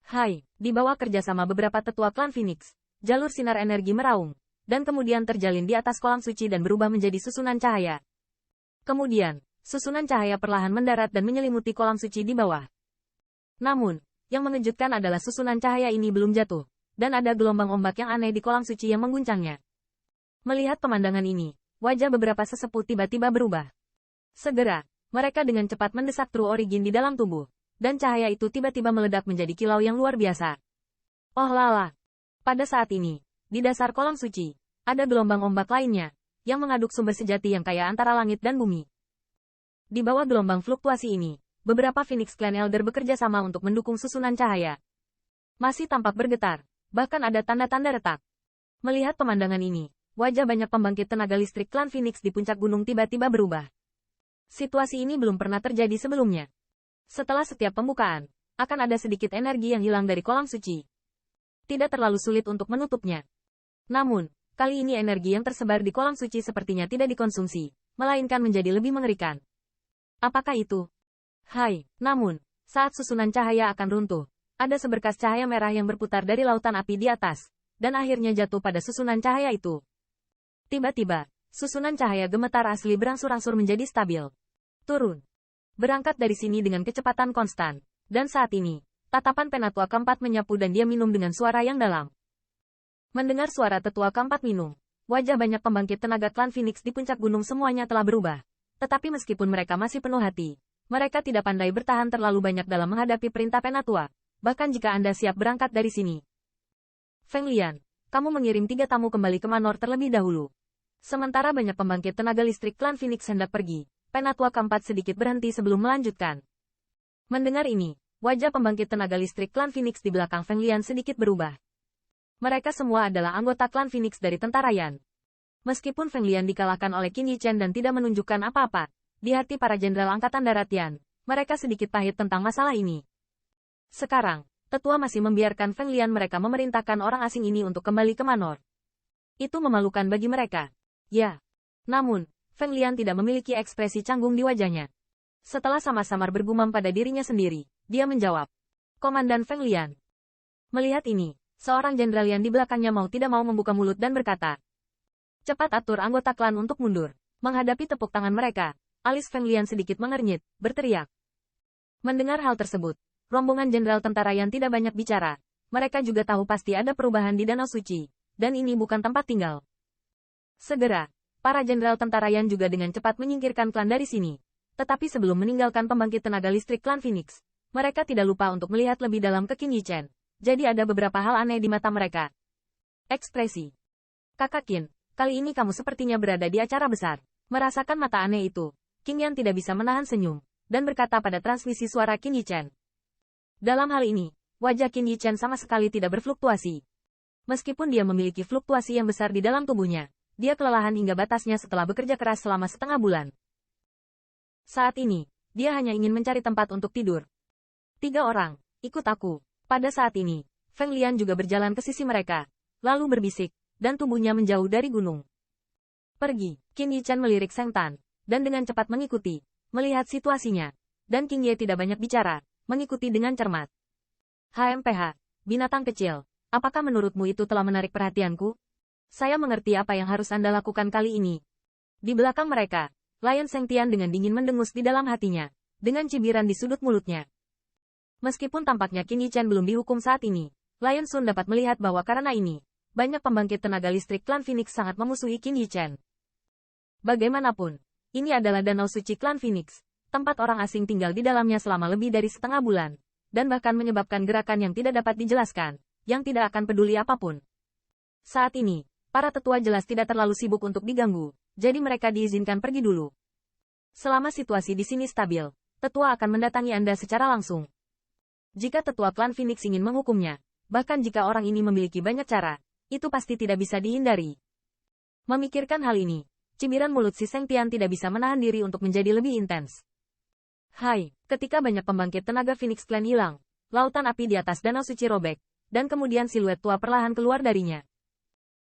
Hai, di bawah kerjasama beberapa tetua klan Phoenix, jalur sinar energi meraung, dan kemudian terjalin di atas kolam suci dan berubah menjadi susunan cahaya. Kemudian, susunan cahaya perlahan mendarat dan menyelimuti kolam suci di bawah. Namun, yang mengejutkan adalah susunan cahaya ini belum jatuh, dan ada gelombang ombak yang aneh di kolam suci yang mengguncangnya. Melihat pemandangan ini, wajah beberapa sesepuh tiba-tiba berubah. Segera, mereka dengan cepat mendesak True Origin di dalam tubuh, dan cahaya itu tiba-tiba meledak menjadi kilau yang luar biasa. Oh lala! Pada saat ini, di dasar kolam suci, ada gelombang ombak lainnya, yang mengaduk sumber sejati yang kaya antara langit dan bumi. Di bawah gelombang fluktuasi ini, beberapa Phoenix Clan Elder bekerja sama untuk mendukung susunan cahaya. Masih tampak bergetar, bahkan ada tanda-tanda retak. Melihat pemandangan ini, wajah banyak pembangkit tenaga listrik klan Phoenix di puncak gunung tiba-tiba berubah. Situasi ini belum pernah terjadi sebelumnya. Setelah setiap pembukaan, akan ada sedikit energi yang hilang dari kolam suci. Tidak terlalu sulit untuk menutupnya. Namun, kali ini energi yang tersebar di kolam suci sepertinya tidak dikonsumsi, melainkan menjadi lebih mengerikan. Apakah itu? Hai, namun, saat susunan cahaya akan runtuh, ada seberkas cahaya merah yang berputar dari lautan api di atas, dan akhirnya jatuh pada susunan cahaya itu. Tiba-tiba, susunan cahaya gemetar asli berangsur-angsur menjadi stabil. Turun. Berangkat dari sini dengan kecepatan konstan, dan saat ini, tatapan penatua keempat menyapu dan dia minum dengan suara yang dalam. Mendengar suara tetua keempat minum, wajah banyak pembangkit tenaga klan Phoenix di puncak gunung semuanya telah berubah. Tetapi meskipun mereka masih penuh hati, mereka tidak pandai bertahan terlalu banyak dalam menghadapi perintah penatua, bahkan jika Anda siap berangkat dari sini. Feng Lian, kamu mengirim 3 tamu kembali ke Manor terlebih dahulu. Sementara banyak pembangkit tenaga listrik klan Phoenix hendak pergi, penatua keempat sedikit berhenti sebelum melanjutkan. Mendengar ini, wajah pembangkit tenaga listrik klan Phoenix di belakang Feng Lian sedikit berubah. Mereka semua adalah anggota klan Phoenix dari tentara Yan. Meskipun Feng Lian dikalahkan oleh Qin Yichen dan tidak menunjukkan apa-apa, di hati para jenderal angkatan darat Yan, mereka sedikit pahit tentang masalah ini. Sekarang, tetua masih membiarkan Feng Lian mereka memerintahkan orang asing ini untuk kembali ke Manor. Itu memalukan bagi mereka. Ya. Namun, Feng Lian tidak memiliki ekspresi canggung di wajahnya. Setelah samar-samar bergumam pada dirinya sendiri, dia menjawab. Komandan Feng Lian. Melihat ini, seorang jenderal yang di belakangnya mau tidak mau membuka mulut dan berkata. Cepat atur anggota klan untuk mundur. Menghadapi tepuk tangan mereka, alis Feng Lian sedikit mengernyit, berteriak. Mendengar hal tersebut, rombongan jenderal tentara yang tidak banyak bicara. Mereka juga tahu pasti ada perubahan di Danau Suci, dan ini bukan tempat tinggal. Segera, para jenderal tentara Yan juga dengan cepat menyingkirkan klan dari sini. Tetapi sebelum meninggalkan pembangkit tenaga listrik klan Phoenix, mereka tidak lupa untuk melihat lebih dalam ke Qin Yichen. Jadi ada beberapa hal aneh di mata mereka. Ekspresi. Kakak Qin, kali ini kamu sepertinya berada di acara besar. Merasakan mata aneh itu, Qin Yan tidak bisa menahan senyum, dan berkata pada transmisi suara Qin Yichen. Dalam hal ini, wajah Qin Yichen sama sekali tidak berfluktuasi. Meskipun dia memiliki fluktuasi yang besar di dalam tubuhnya, dia kelelahan hingga batasnya setelah bekerja keras selama setengah bulan. Saat ini, dia hanya ingin mencari tempat untuk tidur. 3 orang, ikut aku. Pada saat ini, Feng Lian juga berjalan ke sisi mereka, lalu berbisik, dan tubuhnya menjauh dari gunung. Pergi, Qin Yichen melirik Seng Tan, dan dengan cepat mengikuti, melihat situasinya. Dan Qing Ye tidak banyak bicara, mengikuti dengan cermat. HMPH, binatang kecil, apakah menurutmu itu telah menarik perhatianku? Saya mengerti apa yang harus Anda lakukan kali ini. Di belakang mereka, Lion Sengtian dengan dingin mendengus di dalam hatinya, dengan cibiran di sudut mulutnya. Meskipun tampaknya Qin Yichen belum dihukum saat ini, Lion Sun dapat melihat bahwa karena ini, banyak pembangkit tenaga listrik klan Phoenix sangat memusuhi Qin Yichen. Bagaimanapun, ini adalah Danau Suci klan Phoenix, tempat orang asing tinggal di dalamnya selama lebih dari setengah bulan, dan bahkan menyebabkan gerakan yang tidak dapat dijelaskan, yang tidak akan peduli apapun. Saat ini, para tetua jelas tidak terlalu sibuk untuk diganggu, jadi mereka diizinkan pergi dulu. Selama situasi di sini stabil, tetua akan mendatangi Anda secara langsung. Jika tetua klan Phoenix ingin menghukumnya, bahkan jika orang ini memiliki banyak cara, itu pasti tidak bisa dihindari. Memikirkan hal ini, cibiran mulut si Seng Tian tidak bisa menahan diri untuk menjadi lebih intens. Hai, ketika banyak pembangkit tenaga Phoenix Clan hilang, lautan api di atas Danau Suci robek, dan kemudian siluet tua perlahan keluar darinya.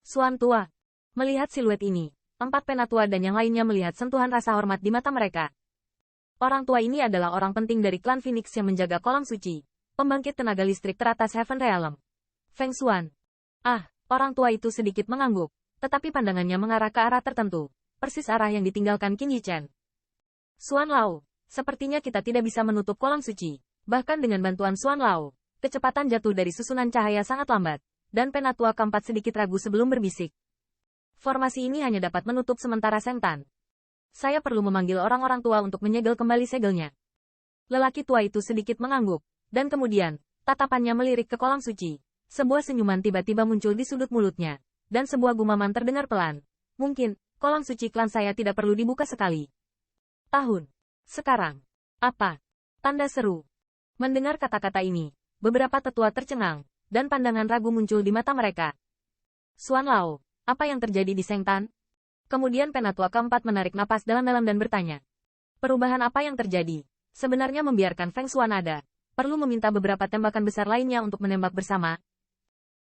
Suan tua. Melihat siluet ini, 4 penatua dan yang lainnya melihat sentuhan rasa hormat di mata mereka. Orang tua ini adalah orang penting dari klan Phoenix yang menjaga kolam suci, Pembangkit tenaga listrik teratas Heaven Realm. Feng Xuan. Ah, orang tua itu sedikit mengangguk, tetapi pandangannya mengarah ke arah tertentu, persis arah yang ditinggalkan Qin Yichen. Xuan Lao, sepertinya kita tidak bisa menutup kolam suci. Bahkan dengan bantuan Xuan Lao, kecepatan jatuh dari susunan cahaya sangat lambat, dan Penatua keempat sedikit ragu sebelum berbisik. Formasi ini hanya dapat menutup sementara Seng Tan. Saya perlu memanggil orang-orang tua untuk menyegel kembali segelnya. Lelaki tua itu sedikit mengangguk, dan kemudian, tatapannya melirik ke kolam suci. Sebuah senyuman tiba-tiba muncul di sudut mulutnya, dan sebuah gumaman terdengar pelan. Mungkin, kolam suci klan saya tidak perlu dibuka sekali. Tahun. Sekarang. Apa? Tanda seru. Mendengar kata-kata ini, beberapa tetua tercengang, dan pandangan ragu muncul di mata mereka. Xuan Lao, apa yang terjadi di Seng Tan? Kemudian Penatua keempat menarik napas dalam-dalam dan bertanya. Perubahan apa yang terjadi? Sebenarnya membiarkan Feng Xuan ada. Perlu meminta beberapa tembakan besar lainnya untuk menembak bersama.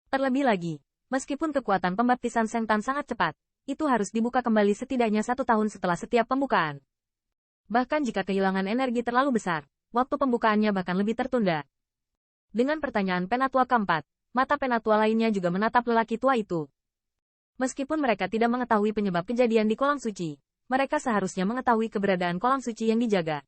Terlebih lagi, meskipun kekuatan pembaptisan Seng Tan sangat cepat, itu harus dibuka kembali setidaknya 1 tahun setelah setiap pembukaan. Bahkan jika kehilangan energi terlalu besar, waktu pembukaannya bahkan lebih tertunda. Dengan pertanyaan Penatua keempat, mata Penatua lainnya juga menatap lelaki tua itu. Meskipun mereka tidak mengetahui penyebab kejadian di kolam suci, mereka seharusnya mengetahui keberadaan kolam suci yang dijaga.